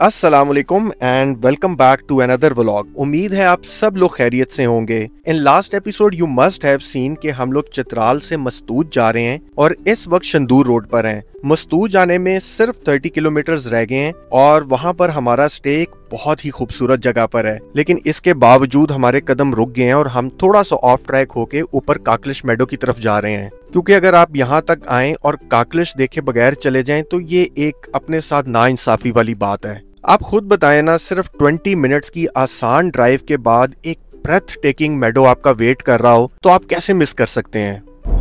अस्सलाम वालेकुम and welcome back to another vlog. उम्मीद है आप सब लोग खैरियत से होंगे। In last episode you must have seen कि हम लोग चित्राल से मस्तूत जा रहे हैं और इस वक्त शंदूर रोड पर हैं। मस्तूत जाने में सिर्फ 30 किलोमीटर्स रह गए हैं और वहाँ पर हमारा स्टे एक बहुत ही खूबसूरत जगह पर है, लेकिन इसके बावजूद हमारे कदम रुक गए हैं और हम थोड़ा सा ऑफ ट्रैक होके ऊपर काकलिश मेडो की तरफ जा रहे हैं। क्योंकि अगर आप यहाँ तक आएं और काकलिश देखे बगैर चले जाएं तो ये एक अपने साथ नाइंसाफी वाली बात है। आप खुद बताएं ना, सिर्फ 20 मिनट्स की आसान ड्राइव के बाद एक ब्रेथ टेकिंग मेडो आपका वेट कर रहा हो तो आप कैसे मिस कर सकते हैं।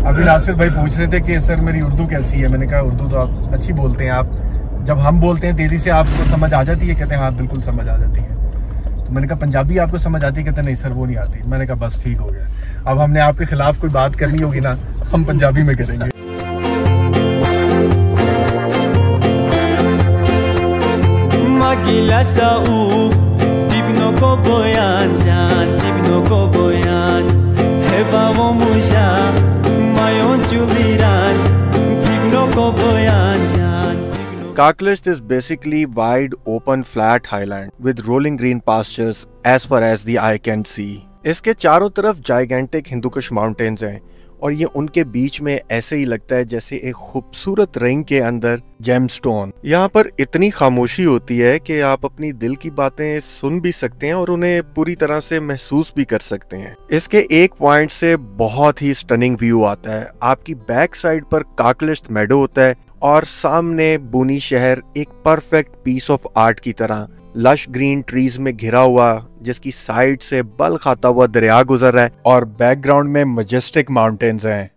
अभी नासिर भाई पूछ रहे थे कि सर मेरी उर्दू कैसी है। मैंने कहा उर्दू तो आप अच्छी बोलते हैं। आप जब हम बोलते हैं तेजी से आपको समझ आ जाती है? कहते हैं हाँ बिल्कुल समझ आ जाती है। तो मैंने कहा पंजाबी आपको समझ आती है? कहते नहीं सर वो नहीं आती। मैंने कहा बस ठीक हो गया। अब हमने आपके खिलाफ कोई बात करनी होगी ना, हम पंजाबी में करेंगे। Kaaklish is basically wide open flat highland with rolling green pastures as far as the eye can see. इसके चारों तरफ जाइगेंटिक हिंदुकुश माउंटेन्स हैं और ये उनके बीच में ऐसे ही लगता है जैसे एक खूबसूरत रिंग के अंदर जेमस्टोन। यहाँ पर इतनी खामोशी होती है कि आप अपनी दिल की बातें सुन भी सकते हैं और उन्हें पूरी तरह से महसूस भी कर सकते हैं। इसके एक पॉइंट से बहुत ही स्टनिंग व्यू आता है। आपकी बैक साइड पर काकलिश मेडो होता है और सामने बुनी शहर एक परफेक्ट पीस ऑफ आर्ट की तरह लश ग्रीन ट्रीज में घिरा हुआ, जिसकी साइड से बल खाता हुआ दरिया गुजर रहा है और बैकग्राउंड में मजेस्टिक माउंटेन्स हैं।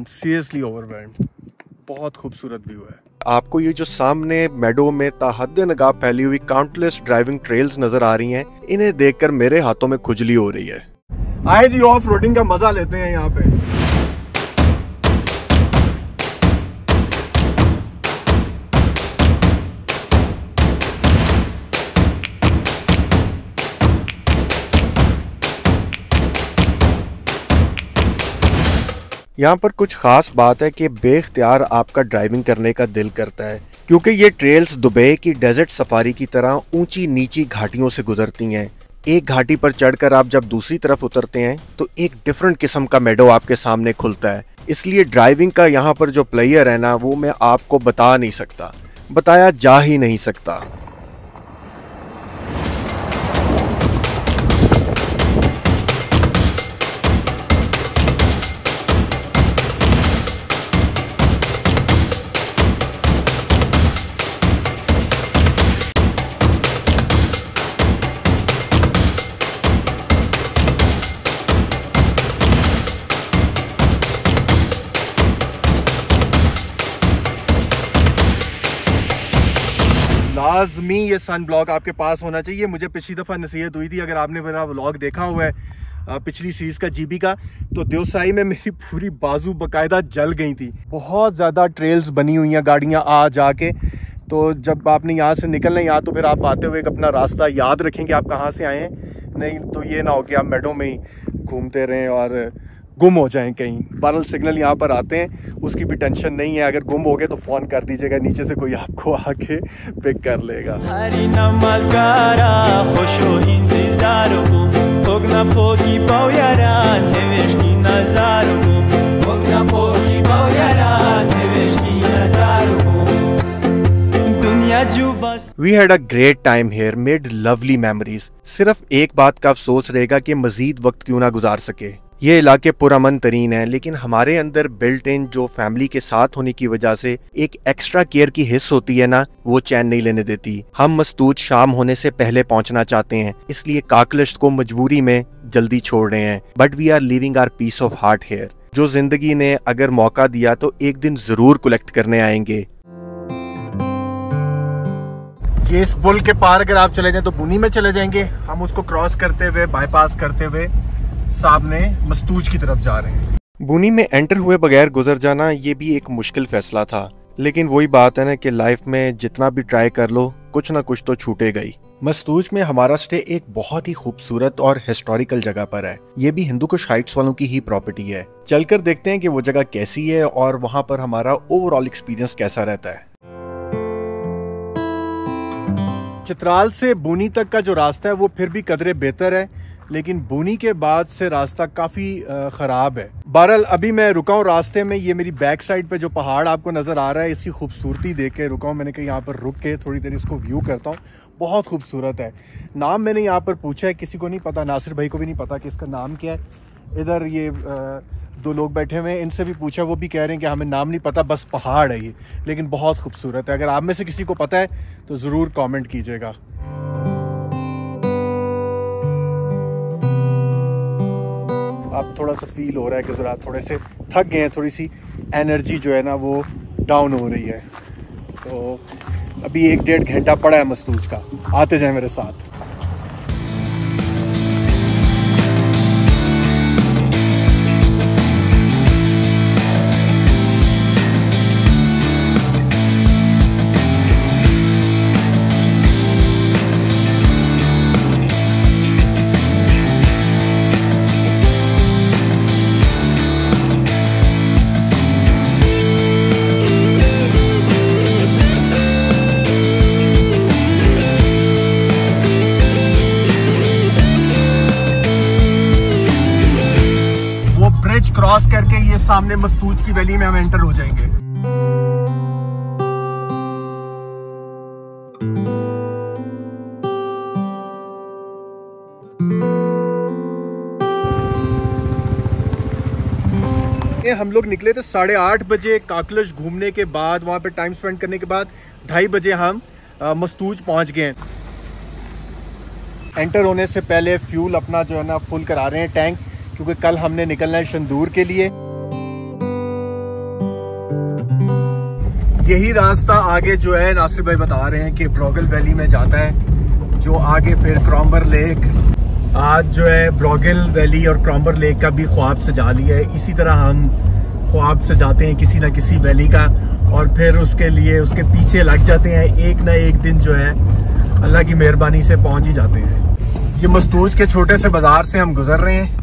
Seriously overwhelmed. बहुत खूबसूरत व्यू है। आपको ये जो सामने मेडो में ताहद नगाह फैली हुई काउंटलेस ड्राइविंग ट्रेल्स नजर आ रही हैं, इन्हें देखकर मेरे हाथों में खुजली हो रही है। आए जी ऑफ रोडिंग का मजा लेते हैं यहाँ पे। यहाँ पर कुछ खास बात है कि बेख्तियार आपका ड्राइविंग करने का दिल करता है, क्योंकि ये ट्रेल्स दुबई की डेजर्ट सफारी की तरह ऊंची नीची घाटियों से गुजरती हैं। एक घाटी पर चढ़कर आप जब दूसरी तरफ उतरते हैं तो एक डिफरेंट किस्म का मेडो आपके सामने खुलता है। इसलिए ड्राइविंग का यहाँ पर जो प्लेयर है ना, वो मैं आपको बता नहीं सकता, बताया जा ही नहीं सकता। लाजमी ये सन ब्लॉक आपके पास होना चाहिए। मुझे पिछली दफ़ा नसीहत हुई थी, अगर आपने मेरा व्लॉग देखा हुआ है पिछली सीरीज का जीबी का, तो देवसाई में मेरी पूरी बाजू बकायदा जल गई थी। बहुत ज़्यादा ट्रेल्स बनी हुई हैं गाड़ियाँ आ जाके। तो जब आपने यहाँ से निकलना है, या तो फिर आप आते हुए अपना रास्ता याद रखें कि आप कहाँ से आए हैं, नहीं तो ये ना हो कि आप मेडो में ही घूमते रहें और गुम हो जाएं कहीं। बहरहाल सिग्नल यहाँ पर आते हैं, उसकी भी टेंशन नहीं है। अगर गुम हो गए तो फ़ोन कर दीजिएगा, नीचे से कोई आपको आके पिक कर लेगा। We had a great time here, made lovely memories। सिर्फ एक बात का अफसोस रहेगा कि मजीद वक्त क्यों ना गुजार सके। ये इलाके पुरअमन तरीन है, लेकिन हमारे अंदर बिल्ट इन जो फैमिली के साथ होने की वजह से एक एक्स्ट्रा केयर की हिस्स होती है ना, वो चैन नहीं लेने देती। हम मस्तूत शाम होने से पहले पहुंचना चाहते हैं, इसलिए काकलिश को मजबूरी में जल्दी छोड़ रहे हैं। But we are living our piece of heart here, जो जिंदगी ने अगर मौका दिया तो एक दिन जरूर कलेक्ट करने आएंगे। ये इस पुल के पार अगर आप चले जाएं तो बुनी में चले जाएंगे। हम उसको क्रॉस करते हुए, बाईपास करते हुए सामने मस्तूज की तरफ जा रहे हैं। बुनी में एंटर हुए बगैर गुजर जाना ये भी एक मुश्किल फैसला था, लेकिन वही बात है ना कि लाइफ में जितना भी ट्राई कर लो कुछ ना कुछ तो छूटेगा ही। मस्तूज में हमारा स्टे एक बहुत ही खूबसूरत और हिस्टोरिकल जगह पर है। ये भी हिंदू कुश हाइट्स वालों की ही प्रॉपर्टी है। चलकर देखते हैं कि वो जगह कैसी है और वहां पर हमारा ओवरऑल एक्सपीरियंस कैसा रहता है। चित्राल से बुनी तक का जो रास्ता है वो फिर भी कदरे बेहतर है, लेकिन बुनी के बाद से रास्ता काफ़ी ख़राब है। बहरहाल अभी मैं रुका हूँ रास्ते में। ये मेरी बैक साइड पे जो पहाड़ आपको नज़र आ रहा है, इसकी खूबसूरती देख के रुका हूँ। मैंने कहा यहाँ पर रुक के थोड़ी देर इसको व्यू करता हूँ। बहुत खूबसूरत है। नाम मैंने यहाँ पर पूछा है, किसी को नहीं पता, नासिर भाई को भी नहीं पता कि इसका नाम क्या है। इधर ये दो लोग बैठे हुए हैं, इनसे भी पूछा, वो भी कह रहे हैं कि हमें नाम नहीं पता, बस पहाड़ है ये, लेकिन बहुत खूबसूरत है। अगर आप में से किसी को पता है तो ज़रूर कमेंट कीजिएगा। अब थोड़ा सा फील हो रहा है कि ज़रा थोड़े से थक गए हैं, थोड़ी सी एनर्जी जो है ना वो डाउन हो रही है। तो अभी 1-1.5 घंटा पड़ा है मस्तूज का। आते जाए मेरे साथ। क्रॉस करके ये सामने मस्तूज की वैली में हम एंटर हो जाएंगे। हम लोग निकले थे 8:30 बजे काकलश घूमने के बाद, वहां पे टाइम स्पेंड करने के बाद 2:30 बजे हम मस्तूज पहुंच गए। एंटर होने से पहले फ्यूल अपना जो है ना फुल करा रहे हैं टैंक, क्योंकि कल हमने निकलना है शंदूर के लिए। यही रास्ता आगे जो है नासिर भाई बता रहे हैं कि ब्रॉगल वैली में जाता है, जो आगे फिर क्रॉम्बर लेक। आज जो है ब्रॉगल वैली और क्रॉम्बर लेक का भी ख्वाब सजा लिया है। इसी तरह हम ख्वाब सजाते हैं किसी ना किसी वैली का, और फिर उसके लिए उसके पीछे लग जाते हैं। एक ना एक दिन जो है अल्लाह की मेहरबानी से पहुंच ही जाते हैं। ये मस्तूज के छोटे से बाजार से हम गुजर रहे हैं।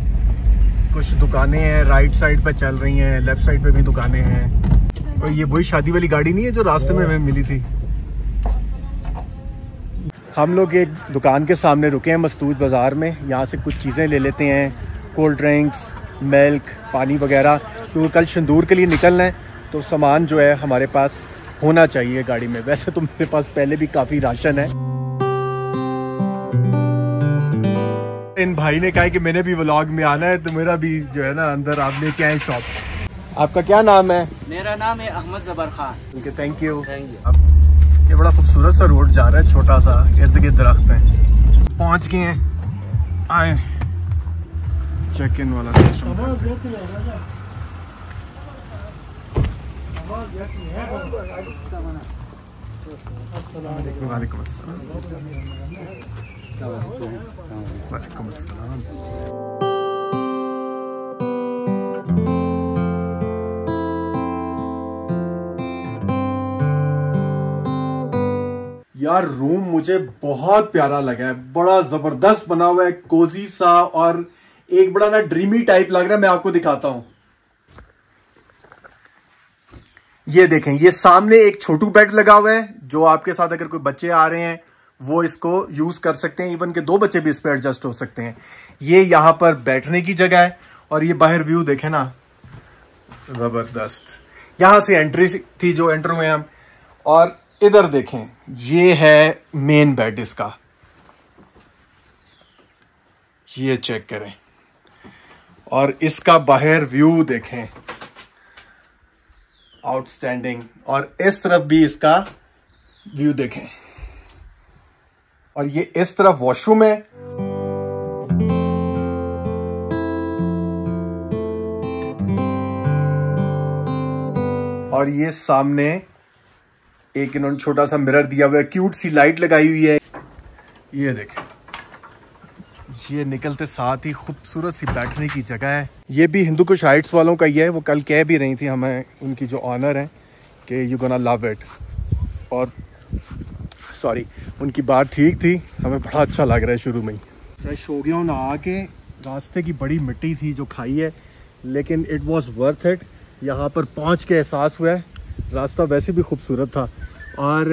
कुछ दुकानें हैं, राइट साइड पे चल रही हैं, लेफ्ट साइड पे भी दुकानें हैं। और ये वही शादी वाली गाड़ी नहीं है जो रास्ते में हमें मिली थी। हम लोग एक दुकान के सामने रुके हैं मस्तूज बाज़ार में। यहाँ से कुछ चीज़ें ले लेते हैं, कोल्ड ड्रिंक्स, मिल्क, पानी वगैरह, क्योंकि कल शंदूर के लिए निकलना है तो सामान जो है हमारे पास होना चाहिए गाड़ी में। वैसे तो मेरे पास पहले भी काफ़ी राशन है। इन भाई ने कहा कि मैंने भी व्लॉग में आना है, तो मेरा भी जो है ना अंदर आप लेके आए शॉप। आपका क्या नाम है? मेरा नाम है अहमद जबर खान। Okay, thank you. ये बड़ा खूबसूरत सा रोड जा रहा है, छोटा सा, इर्द गिर्द दरख्त हैं। पहुंच गए हैं, आए चेक इन वाला। वालेकुम अस्सलाम। यार रूम मुझे बहुत प्यारा लगा है, बड़ा जबरदस्त बना हुआ है, कोजी सा, और एक बड़ा ना ड्रीमी टाइप लग रहा है। मैं आपको दिखाता हूं। ये देखें, ये सामने एक छोटू बेड लगा हुआ है, जो आपके साथ अगर कोई बच्चे आ रहे हैं वो इसको यूज कर सकते हैं। इवन के 2 बच्चे भी इस पर एडजस्ट हो सकते हैं। ये यहाँ पर बैठने की जगह है, और ये बाहर व्यू देखें ना, जबरदस्त। यहां से एंट्री थी जो एंटर हुए हम, और इधर देखें, ये है मेन बेड इसका। ये चेक करें, और इसका बाहर व्यू देखें, आउटस्टैंडिंग। और इस तरफ भी इसका व्यू देखें, और ये इस तरफ वॉशरूम है। और ये सामने एक इन्होंने छोटा सा मिरर दिया हुआ है, क्यूट सी लाइट लगाई हुई है। ये देखें, ये निकलते साथ ही खूबसूरत सी बैठने की जगह है। ये भी हिंदू कुश हाइट्स वालों का ही है। वो कल कह भी रही थी हमें, उनकी जो ऑनर है, कि यू गोना लव इट। और सॉरी, उनकी बात ठीक थी, हमें बड़ा अच्छा लग रहा है शुरू में ही। फ्रेश हो गया हूँ नहा के। रास्ते की बड़ी मिट्टी थी जो खाई है, लेकिन इट वॉज वर्थ इट। यहाँ पर पहुँच के एहसास हुआ है, रास्ता वैसे भी खूबसूरत था। और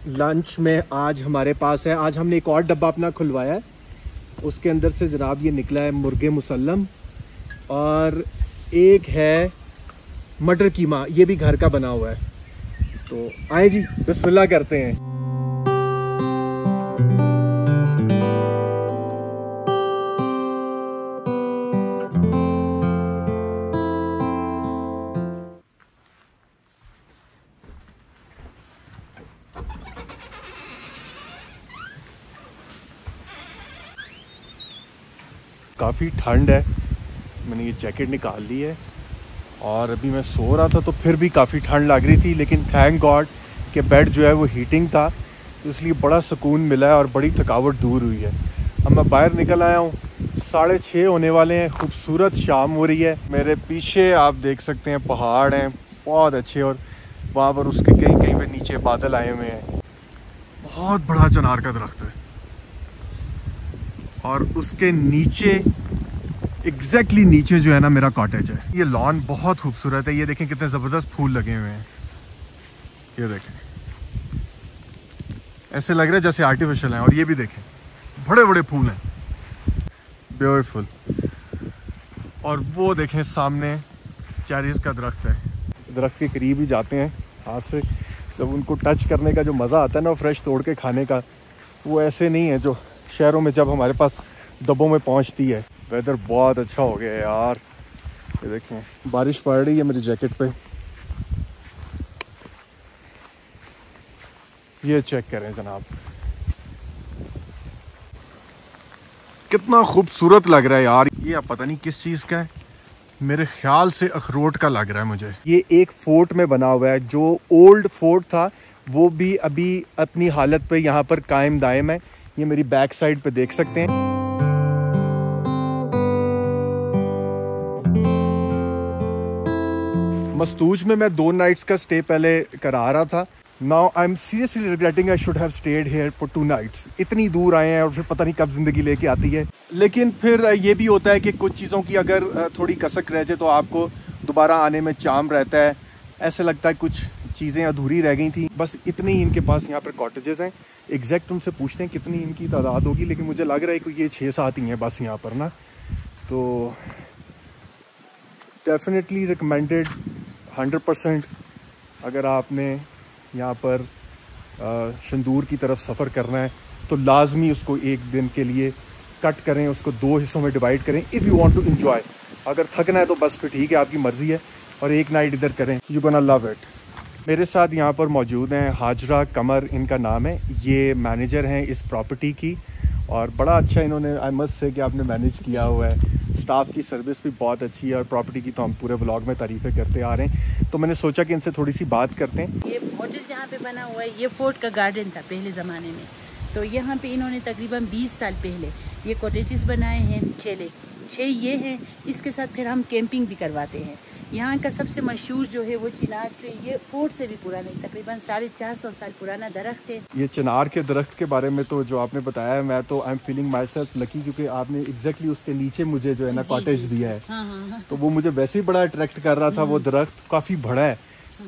लंच में आज हमारे पास है, आज हमने एक और डब्बा अपना खुलवाया है। उसके अंदर से जनाब ये निकला है मुर्गे मुसल्लम, और एक है मटर कीमा, ये भी घर का बना हुआ है। तो आए जी, बिस्मिल्लाह करते हैं। काफ़ी ठंड है, मैंने ये जैकेट निकाल ली है। और अभी मैं सो रहा था तो फिर भी काफ़ी ठंड लग रही थी, लेकिन थैंक गॉड कि बेड जो है वो हीटिंग था, तो इसलिए बड़ा सुकून मिला है और बड़ी थकावट दूर हुई है। अब मैं बाहर निकल आया हूँ, 6:30 होने वाले हैं, खूबसूरत शाम हो रही है। मेरे पीछे आप देख सकते हैं पहाड़ हैं बहुत अच्छे, और वहाँ पर उसके कहीं कहीं पे नीचे बादल आए हुए हैं। बहुत बड़ा चनार का दरख्त है, और उसके नीचे एग्जैक्टली नीचे जो है ना मेरा कॉटेज है। ये लॉन बहुत खूबसूरत है, ये देखें कितने ज़बरदस्त फूल लगे हुए हैं। ये देखें, ऐसे लग रहा है जैसे आर्टिफिशियल हैं। और ये भी देखें, बड़े बड़े फूल हैं, ब्यूटीफुल। और वो देखें सामने चेरीज का दरख्त है। दरख्त के करीब ही जाते हैं हाथ से, जब उनको टच करने का जो मज़ा आता है ना, फ्रेश तोड़ के खाने का, वो ऐसे नहीं है जो शहरों में जब हमारे पास डब्बों में पहुंचती है। वेदर बहुत अच्छा हो गया है यार। ये देखें, बारिश पड़ रही है मेरी जैकेट पे। ये चेक करें जनाब, कितना खूबसूरत लग रहा है यार। ये अब पता नहीं किस चीज़ का है, मेरे ख्याल से अखरोट का लग रहा है मुझे। ये एक फोर्ट में बना हुआ है, जो ओल्ड फोर्ट था वो भी अभी अपनी हालत पे यहाँ पर कायम दायम है। ये मेरी बैक साइड पे देख सकते हैं। मस्तूज में मैं 2 नाइट्स का स्टे पहले करा रहा था। Now I am seriously regretting I should have stayed here for 2 nights. इतनी दूर आए हैं और फिर पता नहीं कब जिंदगी लेके आती है। लेकिन फिर ये भी होता है कि कुछ चीज़ों की अगर थोड़ी कसक रह जाए तो आपको दोबारा आने में चार्म रहता है। ऐसे लगता है कुछ चीज़ें अधूरी रह गई थी। बस इतने ही इनके पास यहाँ पर कॉटेजेस हैं। एग्जैक्ट उनसे पूछते हैं कितनी इनकी तादाद होगी, लेकिन मुझे लग रहा है कि ये 6-7 ही हैं बस यहाँ पर ना। तो डेफिनेटली रिकमेंडेड 100%। अगर आपने यहाँ पर शंदूर की तरफ सफ़र करना है तो लाजमी उसको एक दिन के लिए कट करें, उसको 2 हिस्सों में डिवाइड करें if you want to enjoy. अगर थकना है तो बस फिर ठीक है, आपकी मर्ज़ी है, और एक नाइट इधर करें, यू गोना लव इट। मेरे साथ यहाँ पर मौजूद हैं हाजरा कमर, इनका नाम है। ये मैनेजर हैं इस प्रॉपर्टी की, और बड़ा अच्छा इन्होंने, आई मस्ट से कि आपने मैनेज किया हुआ है। स्टाफ की सर्विस भी बहुत अच्छी है, और प्रॉपर्टी की तो हम पूरे व्लॉग में तारीफ़ें करते आ रहे हैं। तो मैंने सोचा कि इनसे थोड़ी सी बात करते हैं। ये होटल जहाँ पे बना हुआ है, ये फोर्ट का गार्डन था पहले ज़माने में। तो यहाँ पे इन्होंने तकरीबन 20 साल पहले ये कॉटेजेस बनाए हैं। 6 ये हैं, इसके साथ फिर हम कैंपिंग भी करवाते हैं। यहाँ का सबसे मशहूर जो है वो चिनार ट्री, ये फोर्ट से भी पुराना, तकरीबन 450 साल पुराना दरख्त है। ये चिनार के दरख्त के बारे में तो जो आपने बताया है, मैं तो I am feeling my self lucky, क्योंकि आपने एग्जैक्टली उसके नीचे मुझे जो है ना कॉटेज दिया है। हाँ। तो वो मुझे वैसे ही बड़ा अट्रैक्ट कर रहा था। वो दरख्त काफ़ी बड़ा है।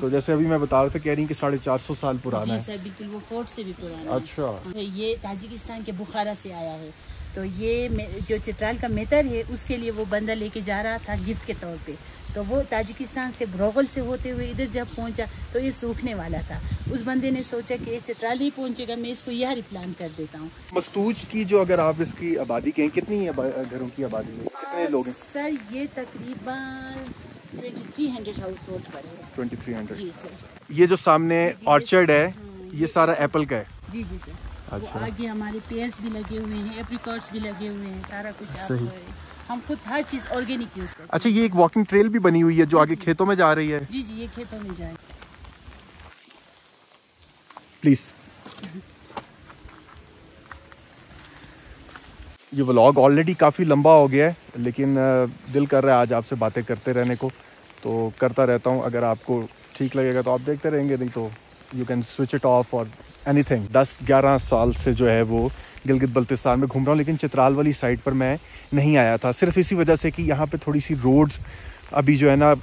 तो जैसे अभी मैं बता रहा था, कह रही कि 450 साल पुराना है। सर बिल्कुल, वो फोर्ट से भी पुराना अच्छा। है। ये ताजिकिस्तान के बुखारा से आया है। तो ये जो चित्राल का मेतर है, उसके लिए वो बंदा लेके जा रहा था गिफ्ट के तौर पे। तो वो ताजिकिस्तान से ब्रोगल से होते हुए इधर जब पहुंचा तो ये सूखने वाला था। उस बंदे ने सोचा कि ये चित्राल ही पहुंचेगा, मैं इसको यहाँ रिप्लांट कर देता हूँ। मस्तूज की जो अगर आप इसकी आबादी कहें, कितनी घरों की आबादी है, कितने लोग हैं? सर ये तकरीबन 2300 हाउस होल्ड पर है। 2300। जी सर। ये जो सामने ऑर्चर्ड है, ये सारा एप्पल का है? जी सर। अच्छा। आगे हमारे पेयर्स भी लगे हुए हैं, एप्रिकॉट्स भी लगे हुए हैं, सारा कुछ सही। हम खुद हर चीज़ ऑर्गेनिक यूज़ करते हैं। अच्छा, ये एक वॉकिंग ट्रेल भी बनी हुई है जो आगे खेतों में जा रही है? जी ये खेतों में जाए। प्लीज। ये व्लॉग ऑलरेडी काफ़ी लंबा हो गया है, लेकिन दिल कर रहा है आज आपसे बातें करते रहने को, तो करता रहता हूँ। अगर आपको ठीक लगेगा तो आप देखते रहेंगे, नहीं तो you can switch it of और एनीथिंग। 10-11 साल से जो है वो गिलगित बल्तिस्तान में घूम रहा हूँ, लेकिन चित्राल वाली साइड पर मैं नहीं आया था, सिर्फ इसी वजह से कि यहाँ पे थोड़ी सी रोड्स अभी जो है ना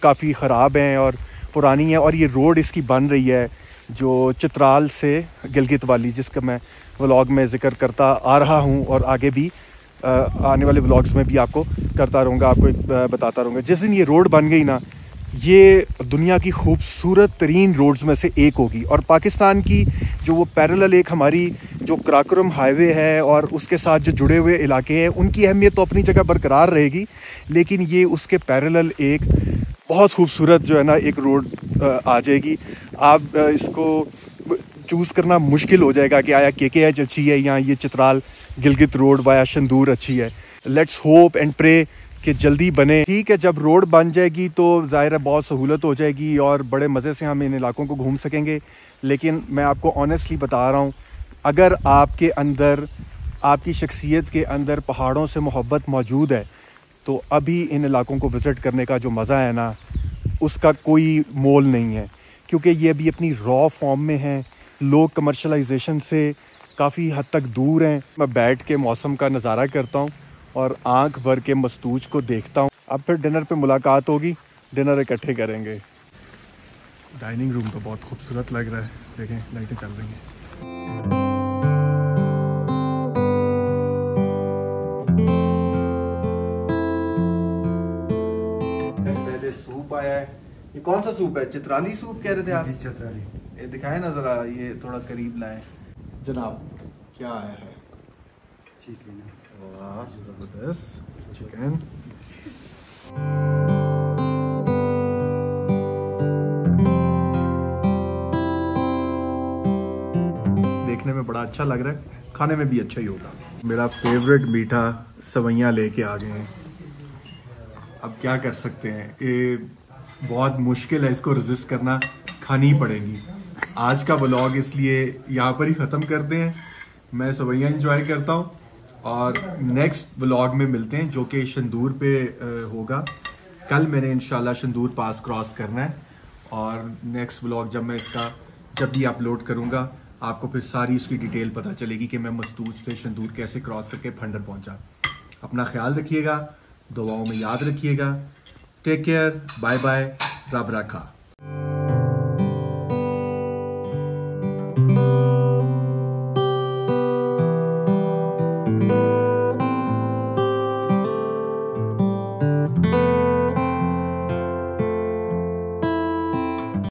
काफ़ी ख़राब हैं और पुरानी है। और ये रोड इसकी बन रही है जो चित्राल से गिलगित वाली, जिसका मैं व्लॉग में ज़िक्र करता आ रहा हूँ और आगे भी आने वाले व्लॉग्स में भी आपको करता रहूँगा, आपको बताता रहूँगा। जिस दिन ये रोड बन गई ना, ये दुनिया की खूबसूरत तरीन रोड्स में से एक होगी। और पाकिस्तान की जो वो पैरेलल एक हमारी जो कराकोरम हाईवे है और उसके साथ जो जुड़े हुए इलाके हैं, उनकी अहमियत तो अपनी जगह बरकरार रहेगी, लेकिन ये उसके पैरेलल एक बहुत खूबसूरत जो है ना एक रोड आ जाएगी। आप इसको चूज़ करना मुश्किल हो जाएगा कि आया KKH अच्छी है या ये चित्राल गिलगित रोड वाया शंदूर अच्छी है। लेट्स होप एंड प्रे कि जल्दी बने। ठीक है, जब रोड बन जाएगी तो ज़ाहिर है बहुत सहूलत हो जाएगी और बड़े मज़े से हम इन इलाकों को घूम सकेंगे। लेकिन मैं आपको ऑनेस्टली बता रहा हूँ, अगर आपके अंदर, आपकी शख्सियत के अंदर पहाड़ों से मोहब्बत मौजूद है, तो अभी इन इलाकों को विज़िट करने का जो मज़ा है ना, उसका कोई मोल नहीं है, क्योंकि ये अभी अपनी रॉ फॉर्म में हैं। लोग कमर्शलाइजेशन से काफ़ी हद तक दूर हैं। मैं बैठ के मौसम का नज़ारा करता हूँ और आंख भर के मस्तूज को देखता हूँ। अब फिर डिनर पे मुलाकात होगी, डिनर इकट्ठे करेंगे। डाइनिंग रूम तो बहुत खूबसूरत लग रहा है, देखें लाइटें चल रही हैं। पहले सूप आया है, ये कौन सा सूप है? चित्राली सूप कह रहे थे आप? चित्राली। ये दिखाए ना ज़रा, ये थोड़ा करीब लाए जनाब। क्या आया है? चिकन। वाह ज़बरदस्त चिकन। देखने में बड़ा अच्छा लग रहा है, खाने में भी अच्छा ही होगा। मेरा फेवरेट मीठा सवैयाँ लेके आ गए हैं। अब क्या कर सकते हैं, ये बहुत मुश्किल है, इसको रेजिस्ट करना, खानी ही पड़ेगी। आज का व्लॉग इसलिए यहाँ पर ही ख़त्म करते हैं। मैं सवैयाँ एंजॉय करता हूँ और नेक्स्ट व्लॉग में मिलते हैं, जो कि शंदूर पे होगा। कल मैंने इंशाल्लाह शंदूर पास क्रॉस करना है और नेक्स्ट व्लॉग जब भी अपलोड करूँगा, आपको फिर सारी उसकी डिटेल पता चलेगी कि मैं मस्तूज से शंदूर कैसे क्रॉस करके फंडर पहुँचा। अपना ख्याल रखिएगा, दुआओं में याद रखिएगा। टेक केयर, बाय बाय, रब रखा।